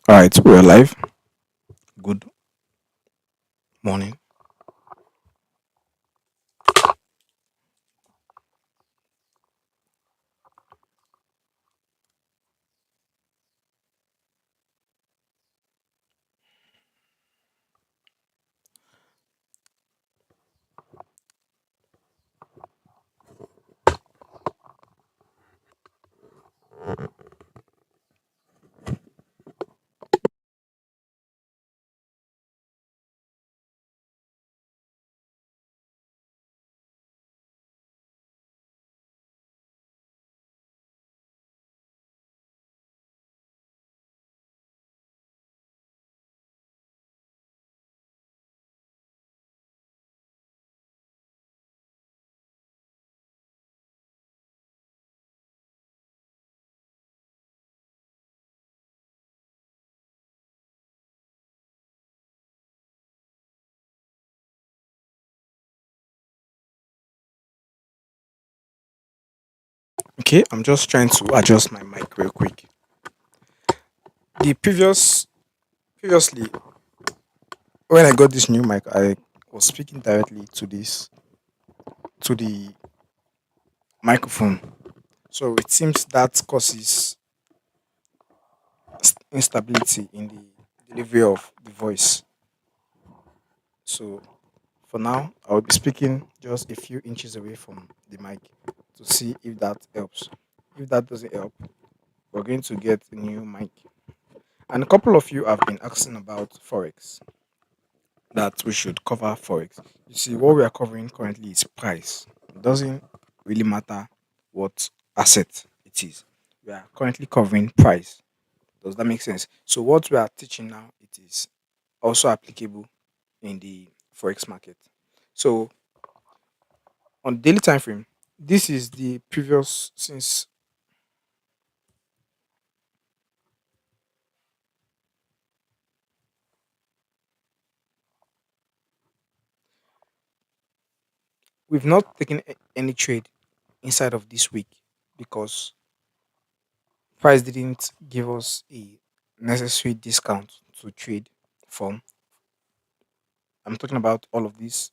All right, we're live. Good morning. Okay, I'm just trying to adjust my mic real quick. The previously when I got this new mic, I was speaking directly to the microphone. So it seems that causes instability in the delivery of the voice. So for now, I will be speaking just a few inches away from the mic to see if that helps. If that doesn't help, we're going to get a new mic. And a couple of you have been asking about Forex, that we should cover Forex. You see, what we are covering currently is price. It doesn't really matter what asset it is. We are currently covering price. Does that make sense? So what we are teaching now, it is also applicable in the Forex market. So on daily time frame, this is the previous since we've not taken any trade inside of this week because price didn't give us a necessary discount to trade from. I'm talking about all of these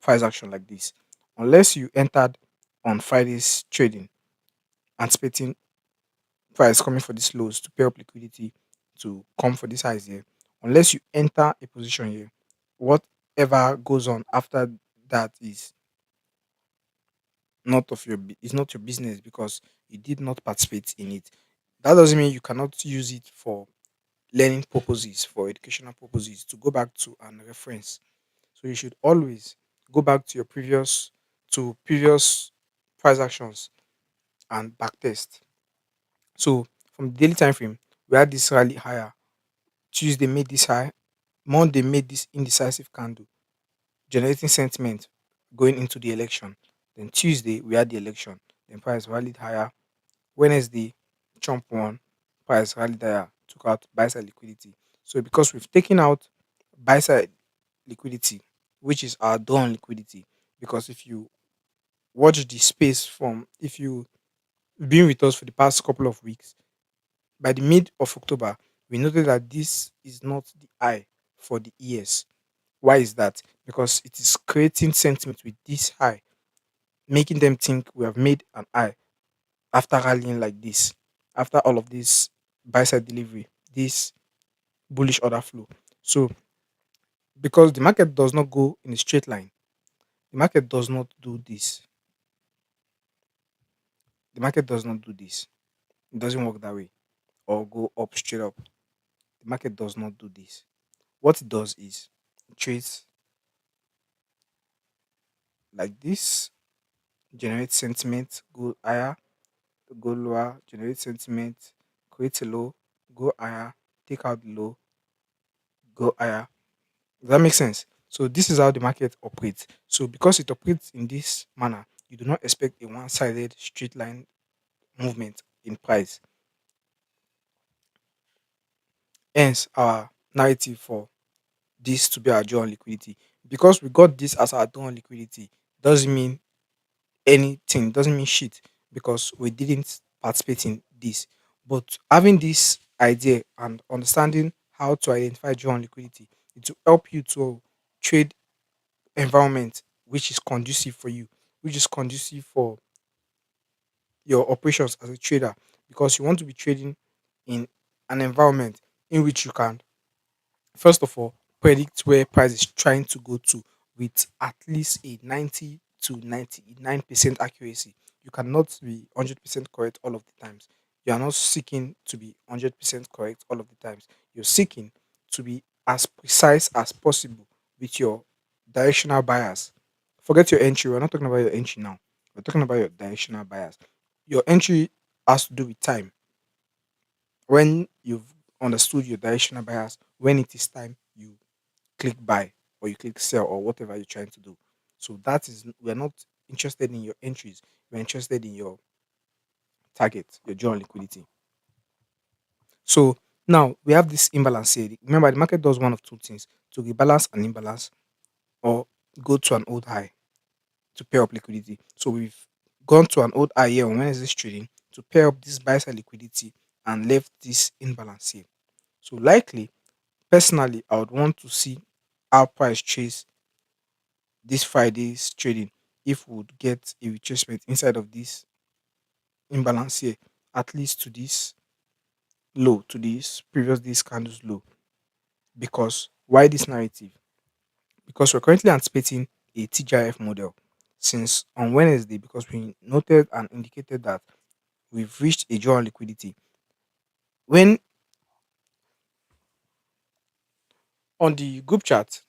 price action like this. Unless you entered on Friday's trading, anticipating price coming for these lows to pay up liquidity to come for this highs here, unless you enter a position here, whatever goes on after that is not of your is not your business because you did not participate in it. That doesn't mean you cannot use it for learning purposes, for educational purposes, to go back to and reference. So you should always go back to your previous price actions and backtest. So from the daily time frame, we had this rally higher. Tuesday made this high. Monday made this indecisive candle, generating sentiment going into the election. Then Tuesday we had the election. Then price rallied higher. Wednesday, Trump won. Price rallied higher. Took out buy side liquidity. So because we've taken out buy side liquidity, which is our drawn liquidity, because if you watch the space from if you been with us for the past couple of weeks, by the mid of October, we noted that this is not the high for the ES. Why is that? Because it is creating sentiment with this high, making them think we have made an high after rallying like this, after all of this buy side delivery, this bullish order flow. So because the market does not go in a straight line, the market does not do this. The market does not do this. It doesn't work that way or go up straight up. The market does not do this. What it does is it trades like this, generate sentiment, go higher, go lower, generate sentiment, create a low, go higher, take out the low, go higher. Does that make sense? So this is how the market operates. So because it operates in this manner, you do not expect a one-sided straight line movement in price. Hence our narrative for this to be our draw on liquidity. Because we got this as our draw on liquidity doesn't mean anything, doesn't mean shit because we didn't participate in this. But having this idea and understanding how to identify joy and liquidity, it will help you to trade environment which is conducive for you, which is conducive for your operations as a trader, because you want to be trading in an environment in which you can, first of all, predict where price is trying to go to with at least a 90 to 99% accuracy. You cannot be 100% correct all of the times. You are not seeking to be 100% correct all of the times. You're seeking to be as precise as possible with your directional bias. Forget your entry. We're not talking about your entry now. We're talking about your directional bias. Your entry has to do with time. When you've understood your directional bias, when it is time, you click buy or you click sell or whatever you're trying to do. So that is, we're not interested in your entries. We're interested in your target, your joy and liquidity. So now we have this imbalance here. Remember, the market does one of two things: to rebalance an imbalance or go to an old high to pair up liquidity. So we've gone to an old high here on Wednesday's trading to pair up this buy side liquidity and left this imbalance here. So likely, personally, I would want to see how price chase this Friday's trading if we would get a retracement inside of this imbalance here, at least to this low, to this previous day's candles low. Because why this narrative? Because we're currently anticipating a TGIF model since on Wednesday, because we noted and indicated that we've reached a draw on liquidity. When on the group chat,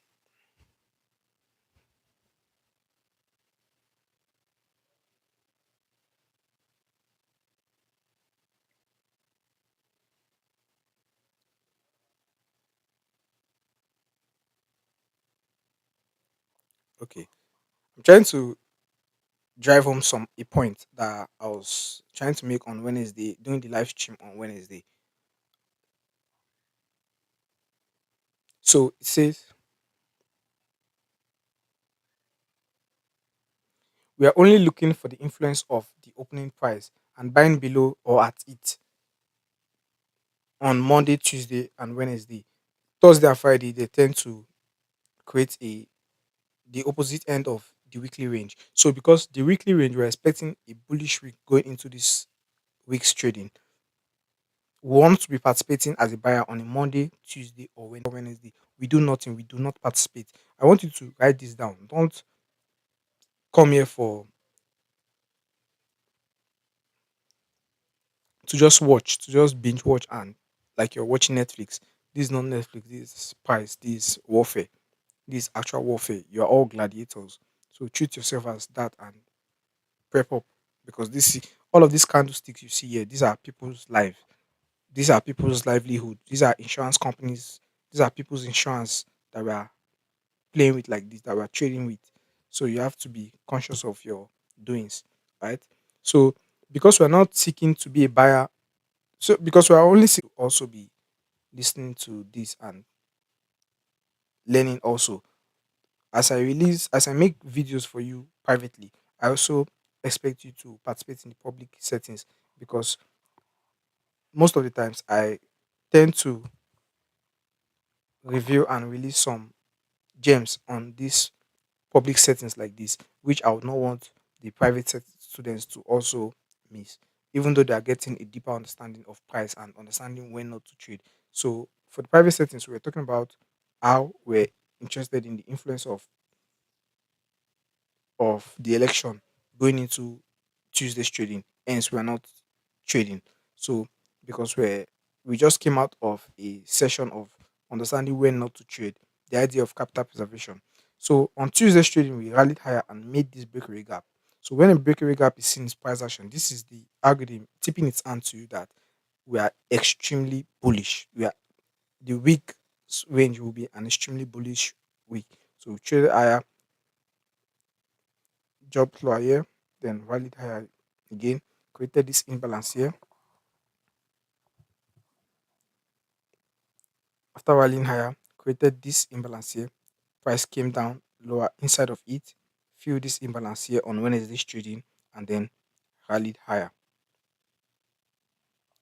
okay, I'm trying to drive home some a point that I was trying to make on Wednesday during the live stream on Wednesday. So it says we are only looking for the influence of the opening price and buying below or at it on Monday, Tuesday, and Wednesday. Thursday and Friday, they tend to create a the opposite end of the weekly range. So because the weekly range, we're expecting a bullish week going into this week's trading. We want to be participating as a buyer on a Monday, Tuesday, or Wednesday. We do nothing. We do not participate. I want you to write this down. Don't come here for to just watch, to just binge watch and like you're watching Netflix. This is not Netflix, this is Price, this is warfare, this is actual warfare. You're all gladiators. So treat yourself as that and prep up, because this all of these candlesticks you see here, these are people's lives. These are people's livelihood. These are insurance companies. These are people's insurance that we are playing with like this, that we are trading with. So you have to be conscious of your doings, right? So because we're not seeking to be a buyer, so because we are only also be listening to this and learning also. As I make videos for you privately, I also expect you to participate in the public settings, because most of the times I tend to review and release some gems on these public settings like this, which I would not want the students to also miss, even though they are getting a deeper understanding of price and understanding when not to trade. So for the private settings, we're talking about how we're interested in the influence of the election going into Tuesday's trading. Hence, we're not trading. So because we just came out of a session of understanding when not to trade, the idea of capital preservation. So on Tuesday's trading, we rallied higher and made this breakaway gap. So when a breakaway gap is seen in price action, this is the algorithm tipping its hand to you that we are extremely bullish. We are the week range will be an extremely bullish week. So we traded higher, dropped lower here, then rallied higher again, created this imbalance here. After rallying higher, created this imbalance here. Price came down lower inside of it, filled this imbalance here on Wednesday's trading, and then rallied higher.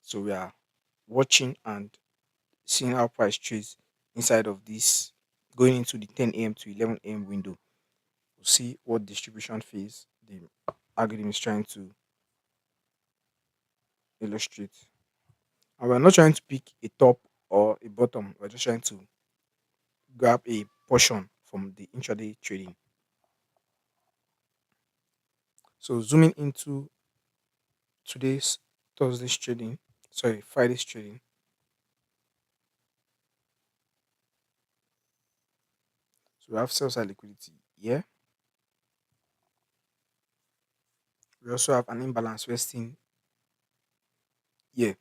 So we are watching and seeing how price trades inside of this, going into the 10 a.m. to 11 a.m. window. We'll see what distribution phase the algorithm is trying to illustrate. And we're not trying to pick a top or a bottom. We're just trying to grab a portion from the intraday trading. So zooming into today's Thursday's trading, sorry, Friday's trading. So we have sell side liquidity here. We also have an imbalance resting here.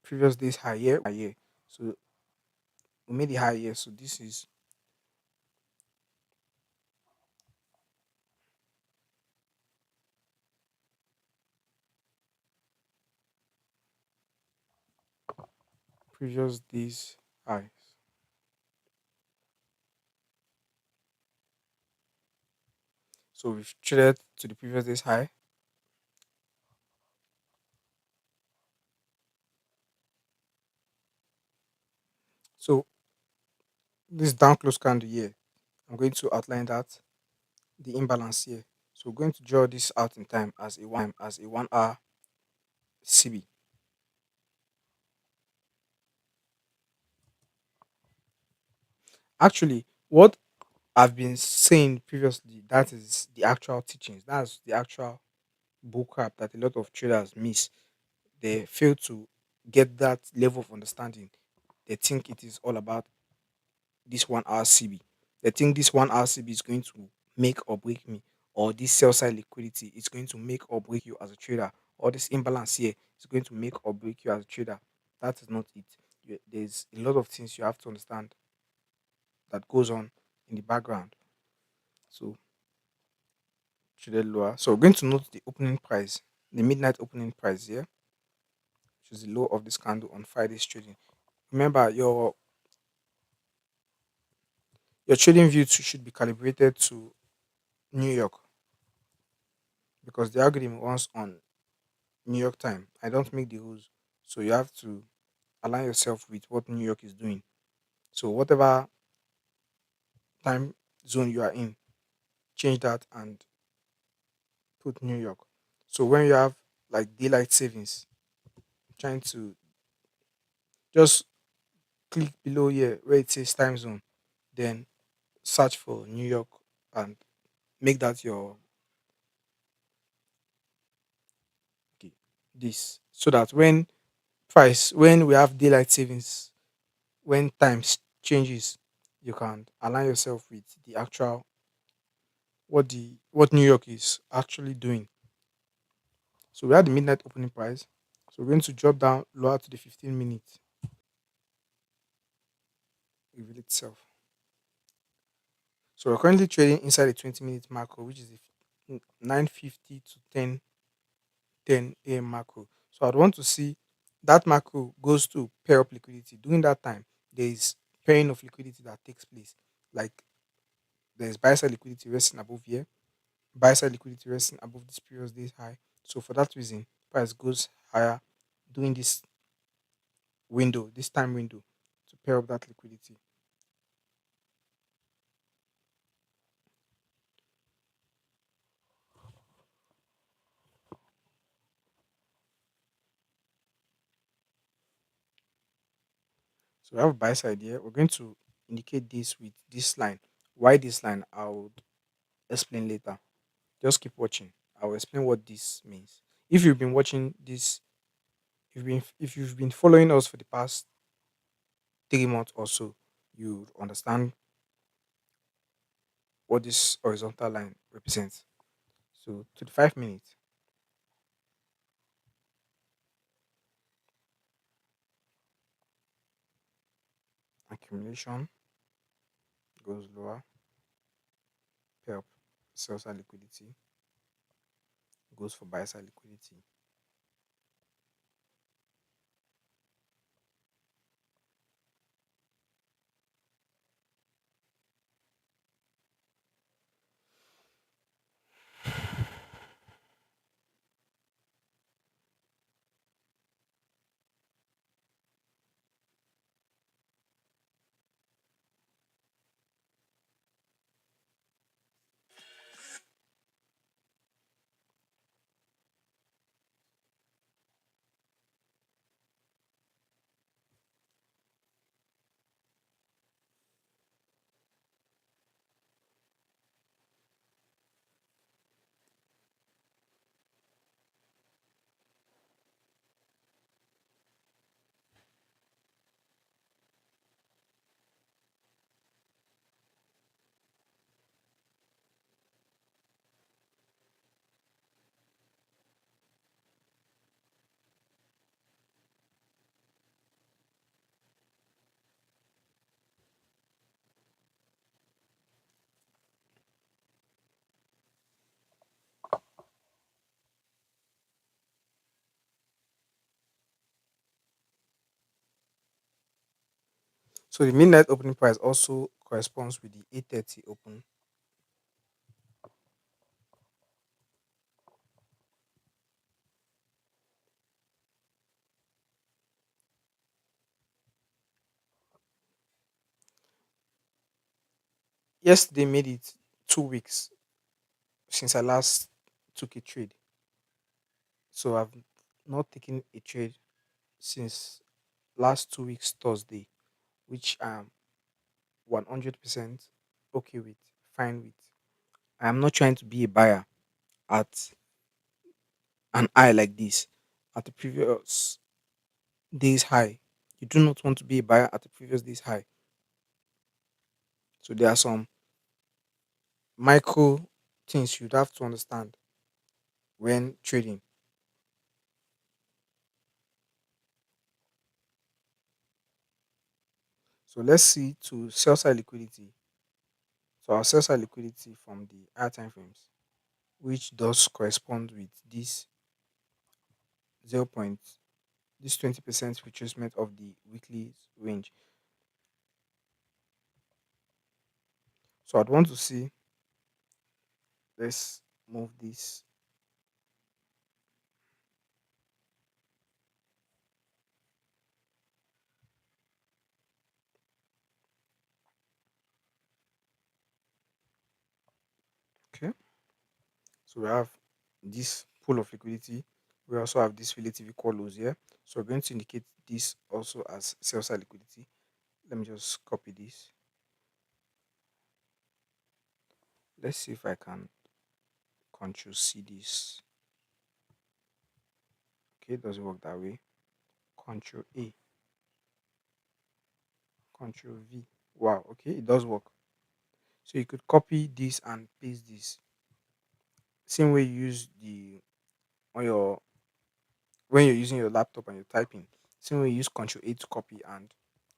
Previous day's high here. So we made the high here. So this is previous day's high. So we've traded to the previous day's high. So this down close candle here, I'm going to outline that the imbalance here. So we're going to draw this out in time as a 1 hour CB. Actually, what I've been saying previously, that is the actual teachings. That's the actual book crap that a lot of traders miss. They fail to get that level of understanding. They think it is all about this 1 hour CB. They think this 1 hour CB is going to make or break me, or this sell side liquidity is going to make or break you as a trader, or this imbalance here is going to make or break you as a trader. That is not it. There's a lot of things you have to understand that goes on in the background. So traded lower. So we're going to note the opening price, the midnight opening price here, which is the low of this candle on Friday's trading. Remember, your trading view should be calibrated to New York because the algorithm runs on New York time. I don't make the rules. So you have to align yourself with what New York is doing. So whatever time zone you are in, change that and put New York. So when you have like daylight savings, trying to just click below here where it says time zone, then search for New York and make that your okay, this so that when we have daylight savings, when times changes, you can align yourself with the actual what New York is actually doing. So we had the midnight opening price. So we're going to drop down lower to the 15 minutes reveal itself. So we're currently trading inside the 20-minute macro, which is the 9:50 to 10 a.m. macro. So I'd want to see that macro goes to pair up liquidity. During that time, there is pairing of liquidity that takes place. Like there's buy side liquidity resting above here, buy side liquidity resting above this previous day's high. So for that reason, price goes higher during this window, this time window, to pair up that liquidity. So we have a buy side here. We're going to indicate this with this line. Why this line? I will explain later. Just keep watching. I will explain what this means. If you've been watching this, if you've been following us for the past 3 months or so, you understand what this horizontal line represents. So to the 5 minutes accumulation goes lower, help sell side liquidity goes for buy side liquidity. So the midnight opening price also corresponds with the 8:30 open. Yesterday made it 2 weeks since I last took a trade. So I've not taken a trade since last 2 weeks Thursday, which I'm 100% okay with, fine with. I am not trying to be a buyer at an high like this at the previous day's high. You do not want to be a buyer at the previous day's high. So there are some micro things you'd have to understand when trading. So let's see to sell side liquidity. So our sell side liquidity from the higher time frames, which does correspond with this 0. This 20% retracement of the weekly range. So I'd want to see, let's move this. Okay. So we have this pool of liquidity. We also have this relative equal lows here. So we're going to indicate this also as sell side liquidity. Let me just copy this. Let's see if I can control C this. Okay, it doesn't work that way. Control A, Control V. Wow, okay, it does work. So you could copy this and paste this. Same way you use the on your when you're using your laptop and you're typing. Same way you use Control A to copy and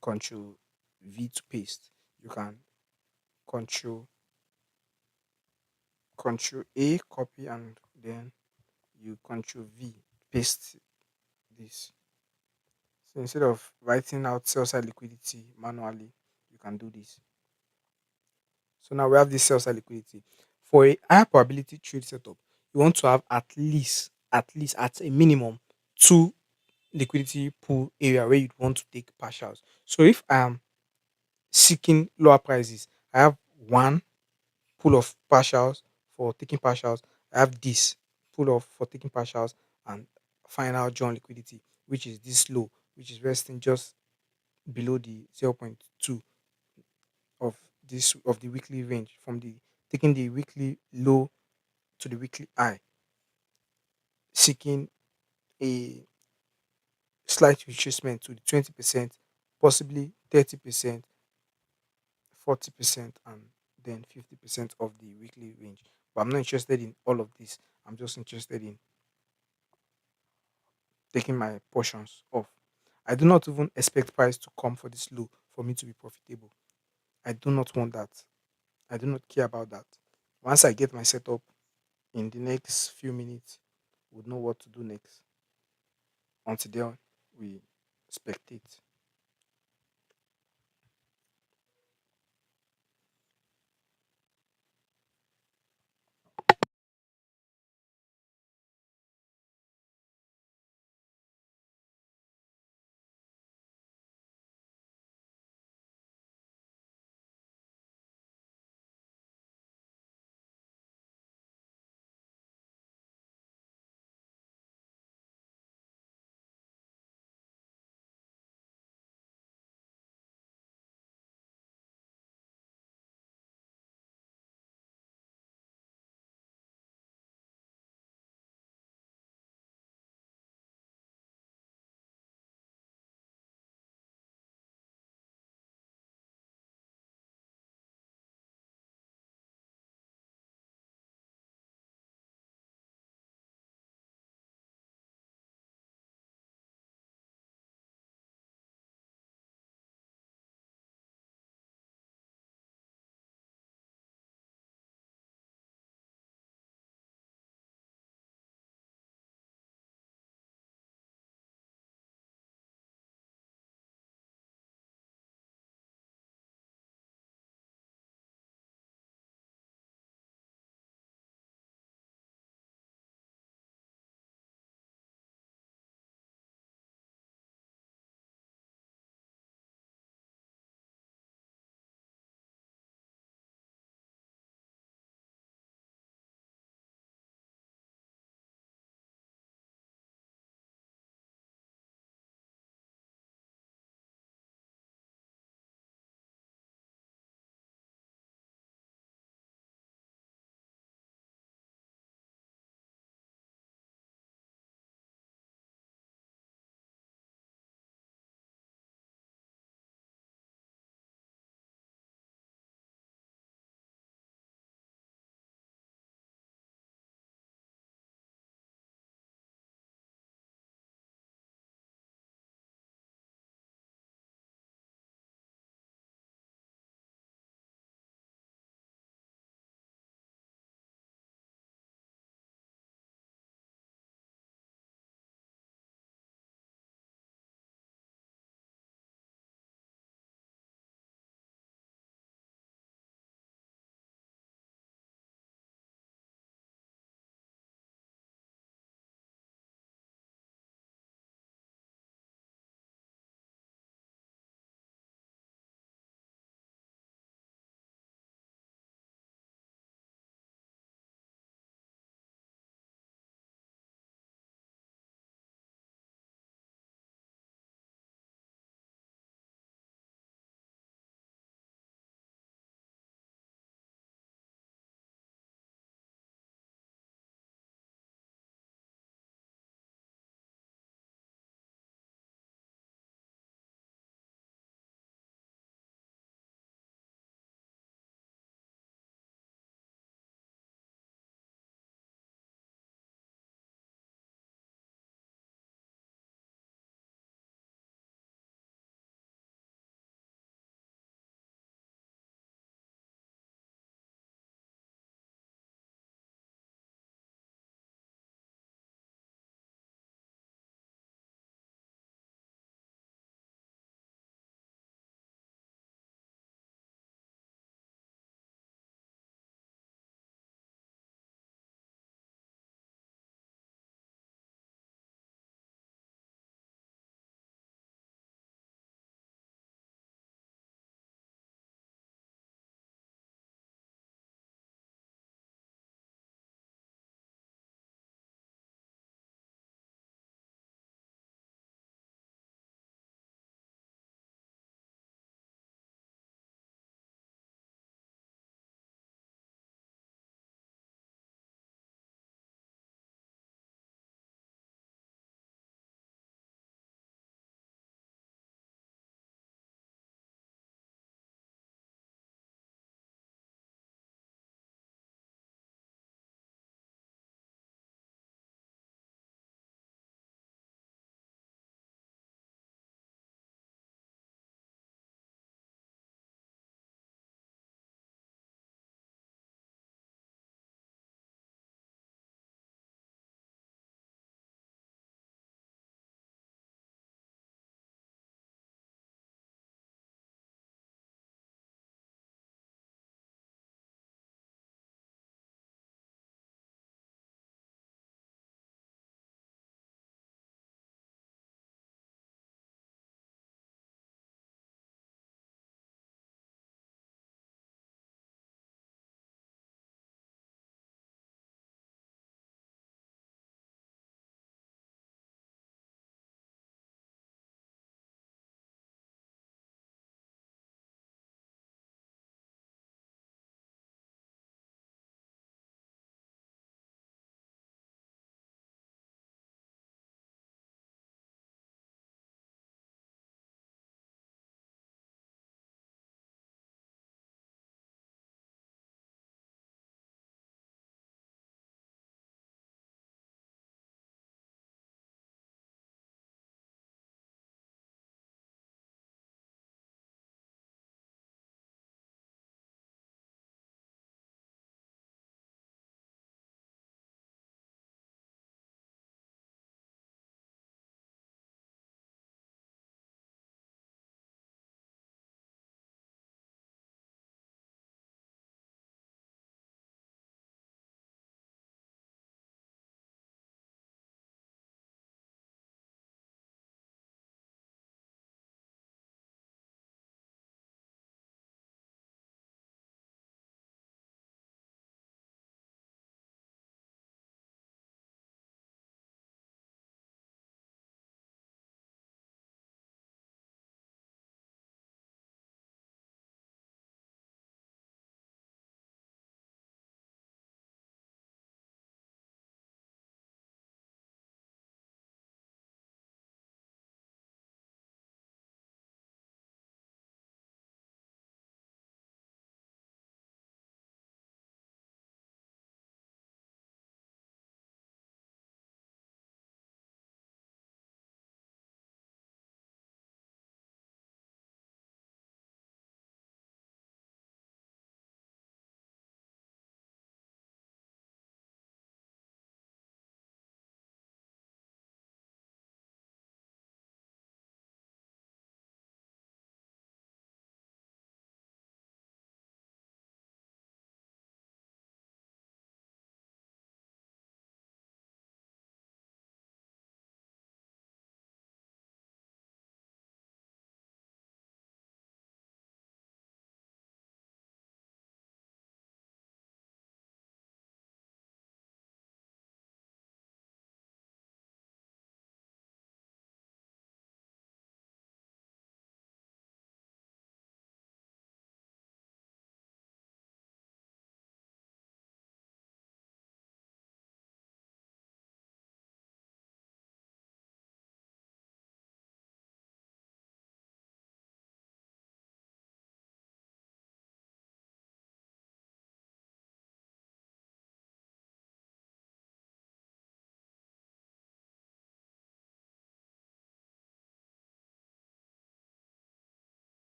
Control V to paste. You can Control Control A copy and then you Control V paste this. So instead of writing out sell side liquidity manually, you can do this. So now we have this sell side liquidity. For a high probability trade setup, you want to have at least at a minimum two liquidity pool area where you'd want to take partials. So if I am seeking lower prices, I have one pool of partials for taking partials. I have this pool of for taking partials and final join liquidity, which is this low, which is resting just below the zero point 0.2 of this of the weekly range from the taking the weekly low to the weekly high, seeking a slight retracement to the 20%, possibly 30%, 40%, and then 50% of the weekly range. But I'm not interested in all of this. I'm just interested in taking my portions off. I do not even expect price to come for this low for me to be profitable. I do not want that. I do not care about that. Once I get my setup in the next few minutes, we'll know what to do next. Until then, we spectate.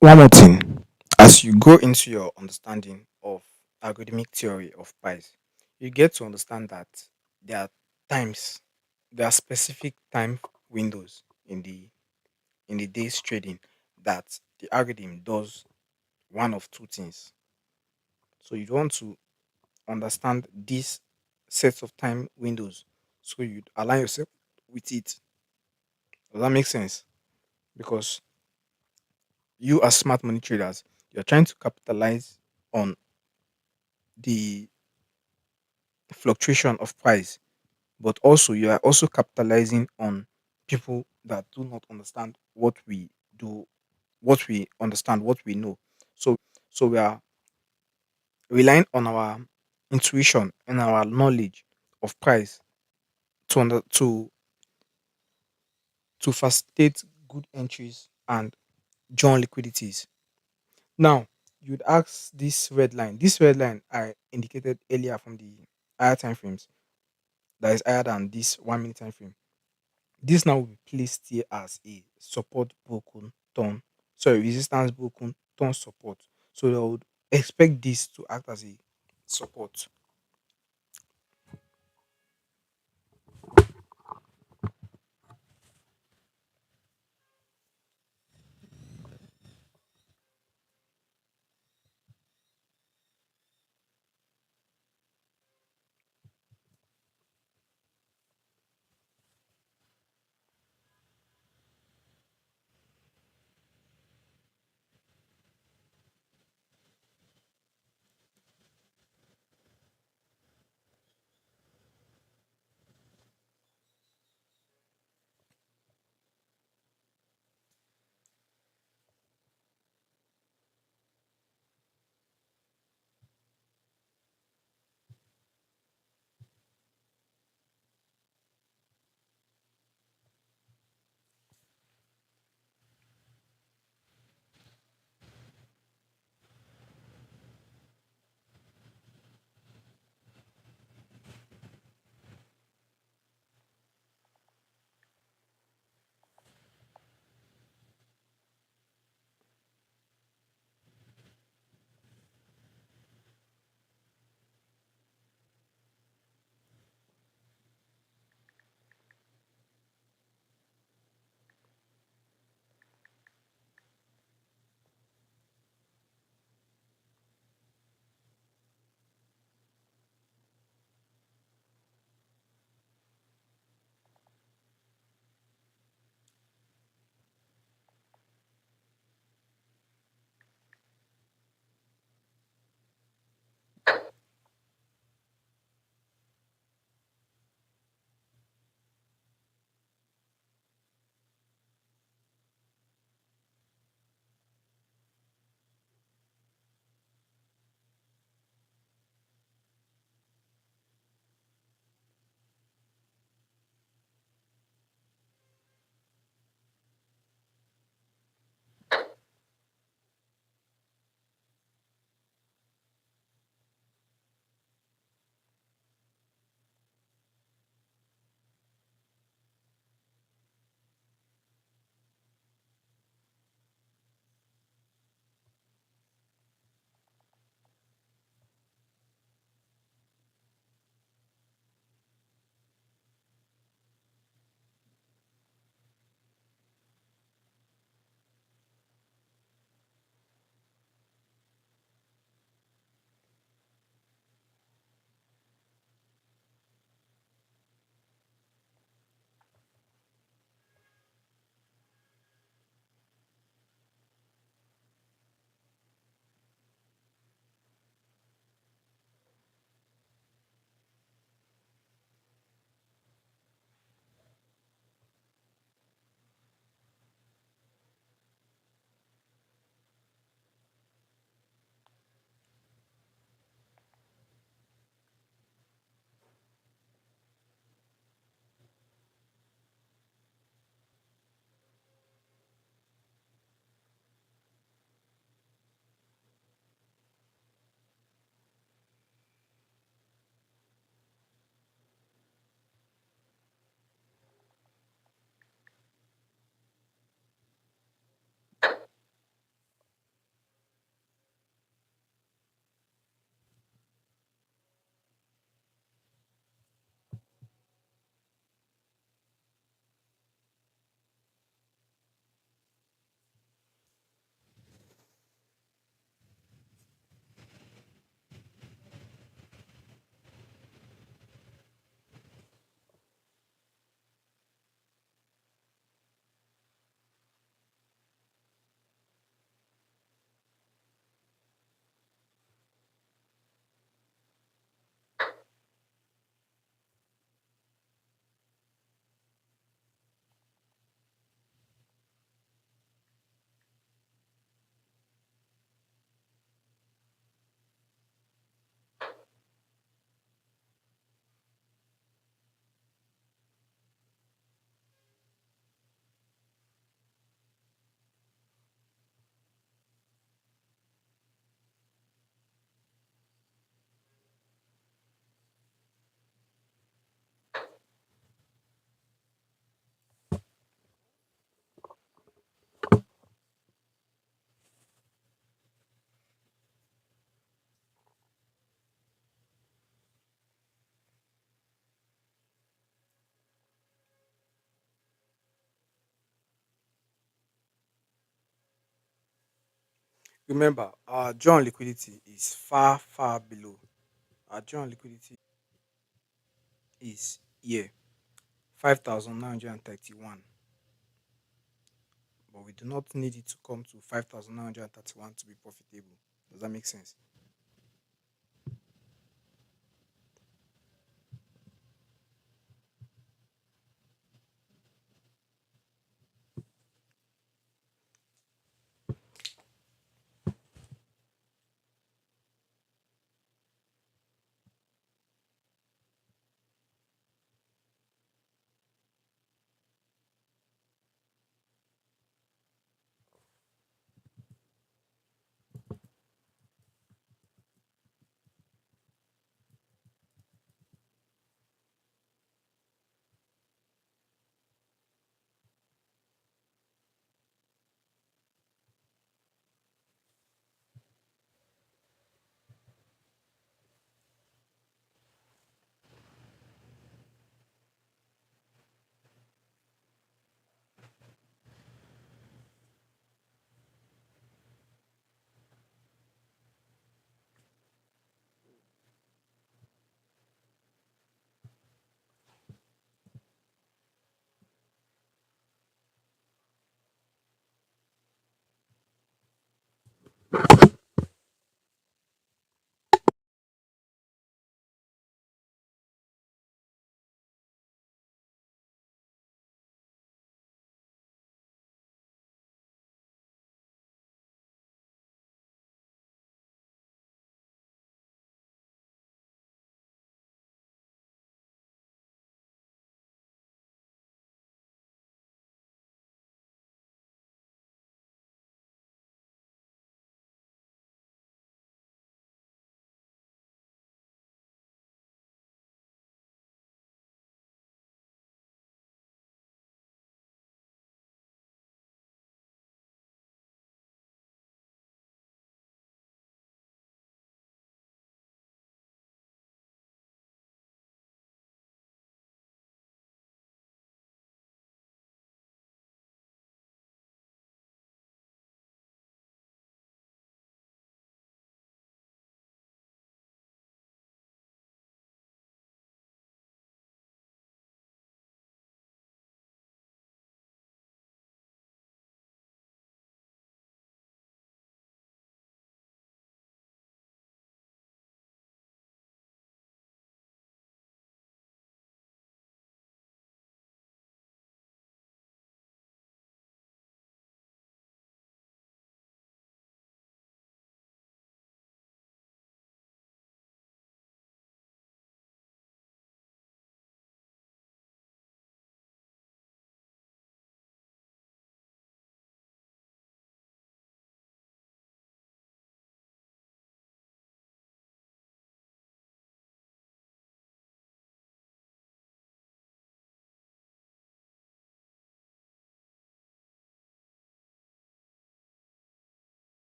One more thing, as you go into your understanding of algorithmic theory of price, you get to understand that there are times, there are specific time windows in the day's trading that the algorithm does one of two things. So you want to understand these sets of time windows so you align yourself with it. Does that make sense? Because you as smart money traders, you're trying to capitalize on the fluctuation of price, but also you are also capitalizing on people that do not understand what we do, what we understand, what we know. So we are relying on our intuition and our knowledge of price to to facilitate good entries and join liquidities. Now, you'd ask this red line. This red line I indicated earlier from the higher time frames that is higher than this 1 minute time frame. This now will be placed here as a support broken turn. Sorry, resistance broken turn support. So they would expect this to act as a support. Remember, our draw on liquidity is far, far below. Our draw on liquidity is here, 5,931. But we do not need it to come to 5,931 to be profitable. Does that make sense?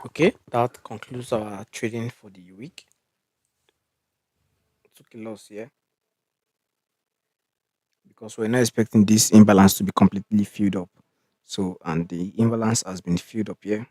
Okay, that concludes our trading for the week. Took a loss, yeah, because we're not expecting this imbalance to be completely filled up. So, and the imbalance has been filled up, yeah.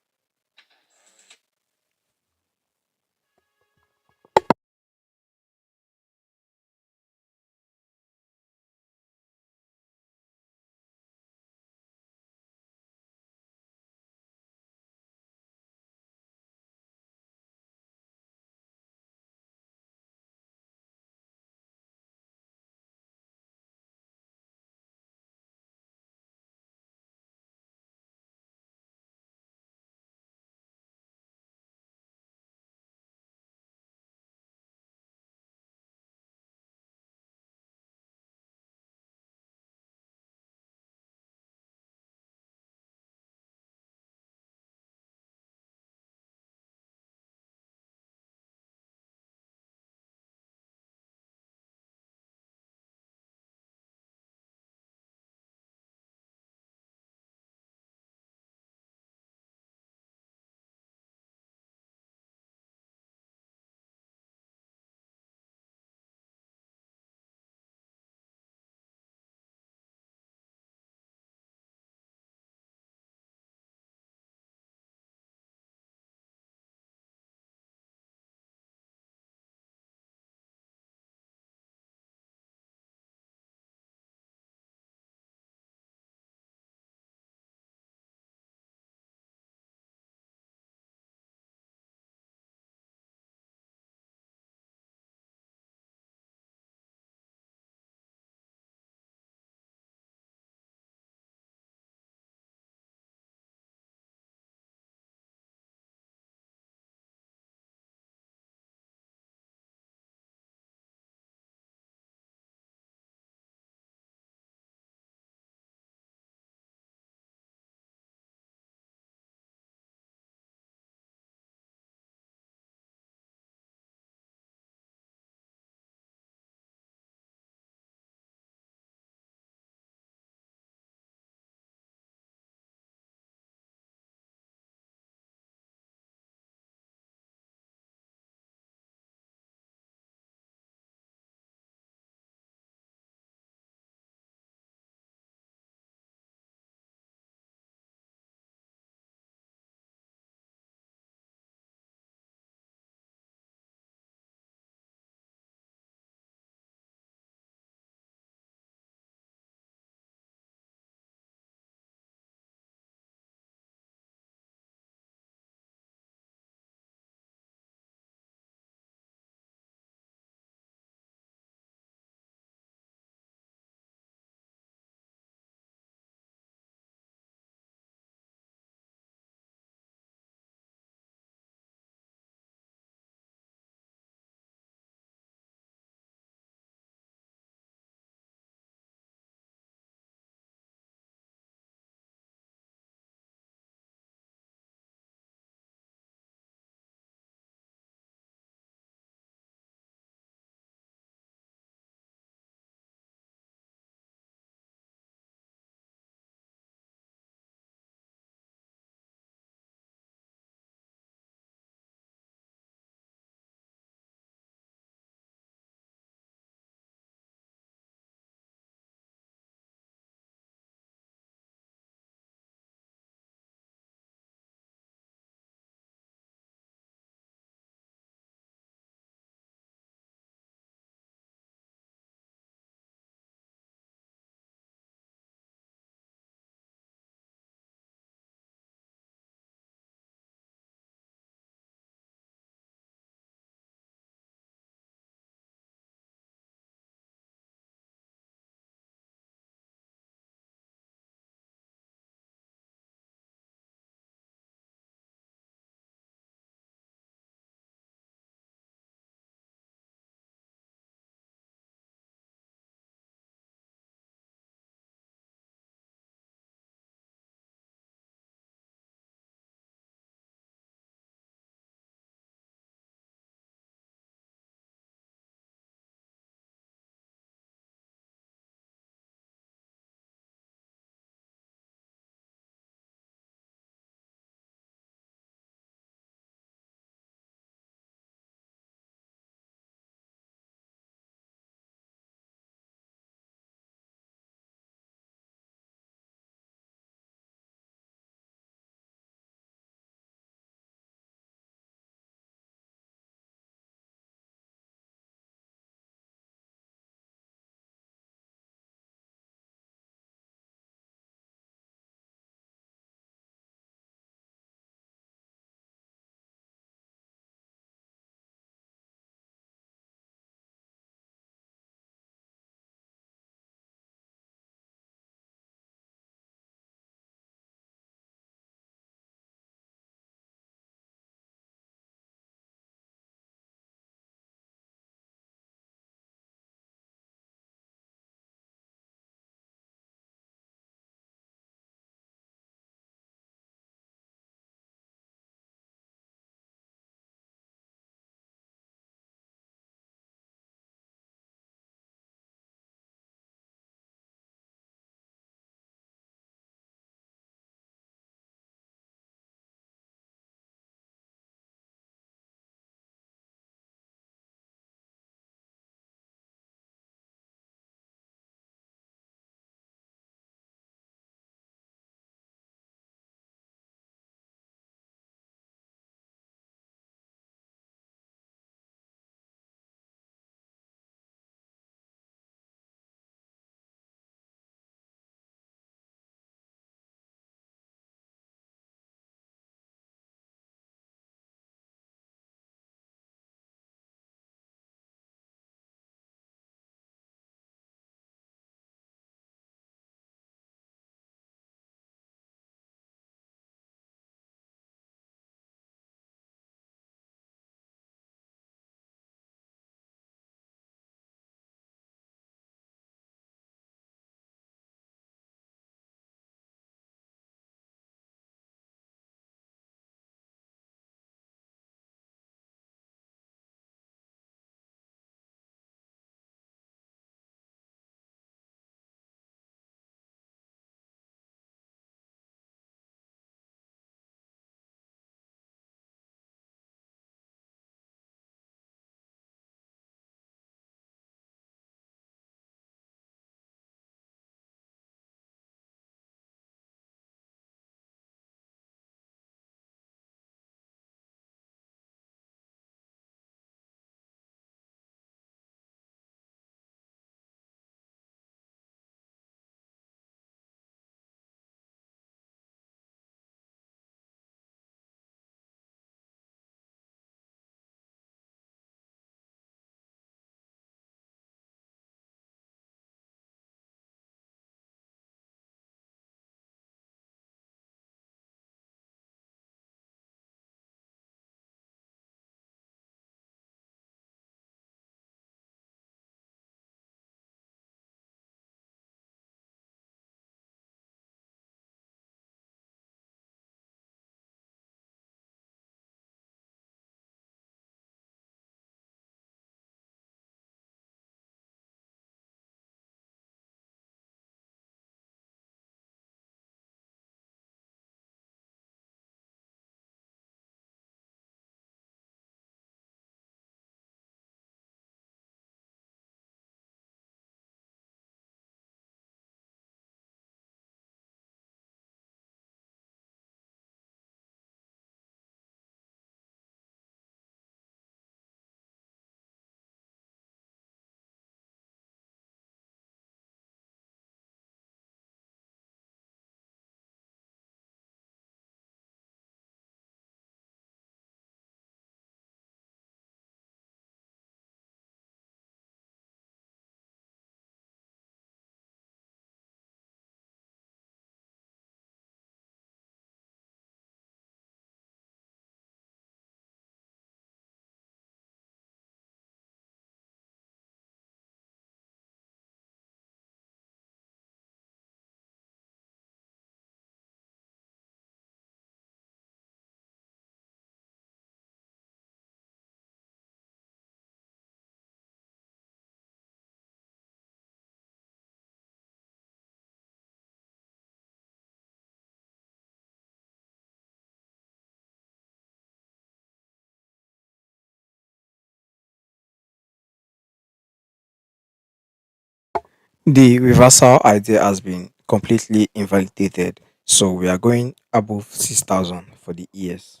The reversal idea has been completely invalidated. So we are going above 6,000 for the ES,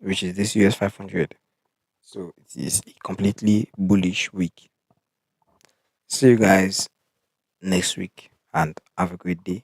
which is this US 500. So it is a completely bullish week. See you guys next week and have a great day.